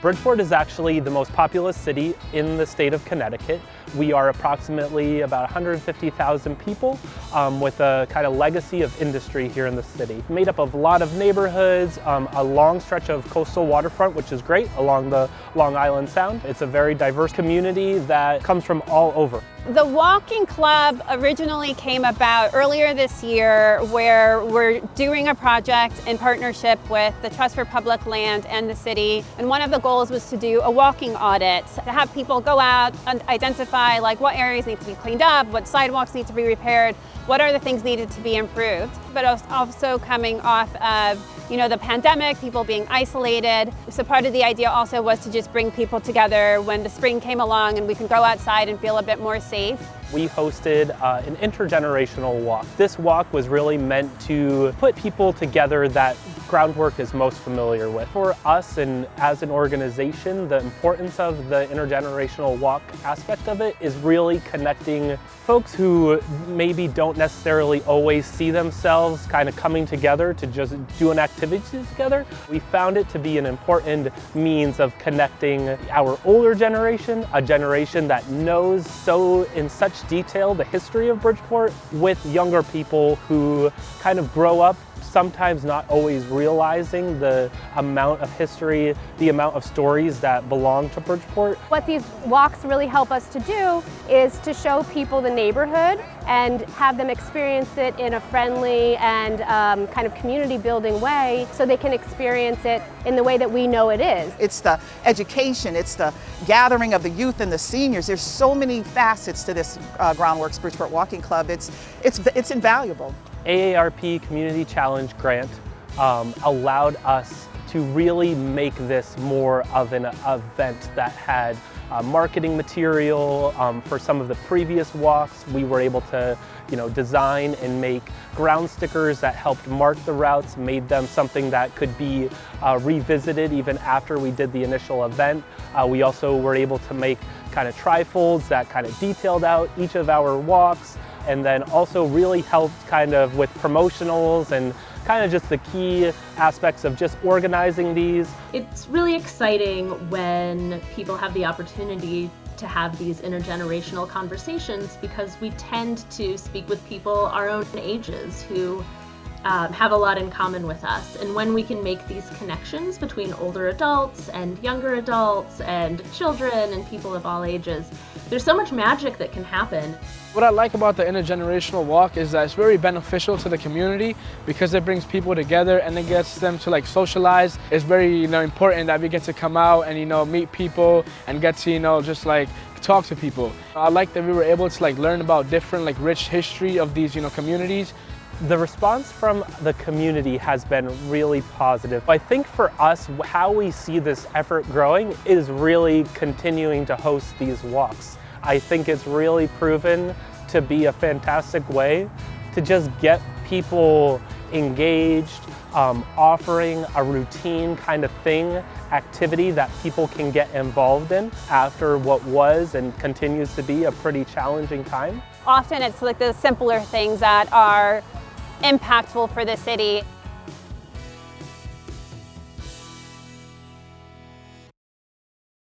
Bridgeport is actually the most populous city in the state of Connecticut. We are approximately about 150,000 people with a kind of legacy of industry here in the city. Made up of a lot of neighborhoods, a long stretch of coastal waterfront, which is great, along the Long Island Sound. It's a very diverse community that comes from all over. The Walking Club originally came about earlier this year, where we're doing a project in partnership with the Trust for Public Land and the city. And one of the goals was to do a walking audit, to have people go out and identify like what areas need to be cleaned up, what sidewalks need to be repaired, what are the things needed to be improved. But also coming off of the pandemic, people being isolated. So part of the idea also was to just bring people together when the spring came along and we can go outside and feel a bit more safe. We hosted an intergenerational walk. This walk was really meant to put people together that Groundwork is most familiar with. For us and as an organization, the importance of the intergenerational walk aspect of it is really connecting folks who maybe don't necessarily always see themselves kind of coming together to just do an activity together. We found it to be an important means of connecting our older generation, a generation that knows so in such detail the history of Bridgeport, with younger people who kind of grow up sometimes not always realizing the amount of history, the amount of stories that belong to Bridgeport. What these walks really help us to do is to show people the neighborhood and have them experience it in a friendly and kind of community building way, so they can experience it in the way that we know it is. It's the education, it's the gathering of the youth and the seniors. There's so many facets to this Groundworks Bridgeport Walking Club. It's invaluable. AARP Community Challenge grant allowed us to really make this more of an event that had marketing material. For some of the previous walks, we were able to design and make ground stickers that helped mark the routes, made them something that could be revisited even after we did the initial event. We also were able to make kind of trifolds that kind of detailed out each of our walks, and then also really helped kind of with promotionals and kind of just the key aspects of just organizing these. It's really exciting when people have the opportunity to have these intergenerational conversations, because we tend to speak with people our own ages who have a lot in common with us. And when we can make these connections between older adults and younger adults and children and people of all ages, there's so much magic that can happen. What I like about the intergenerational walk is that it's very beneficial to the community, because it brings people together and it gets them to socialize. It's very important that we get to come out and meet people and get to just talk to people. I like that we were able to learn about different rich history of these communities. The response from the community has been really positive. I think for us, how we see this effort growing is really continuing to host these walks. I think it's really proven to be a fantastic way to just get people engaged, offering a routine kind of activity that people can get involved in after what was and continues to be a pretty challenging time. Often it's the simpler things that are impactful for the city.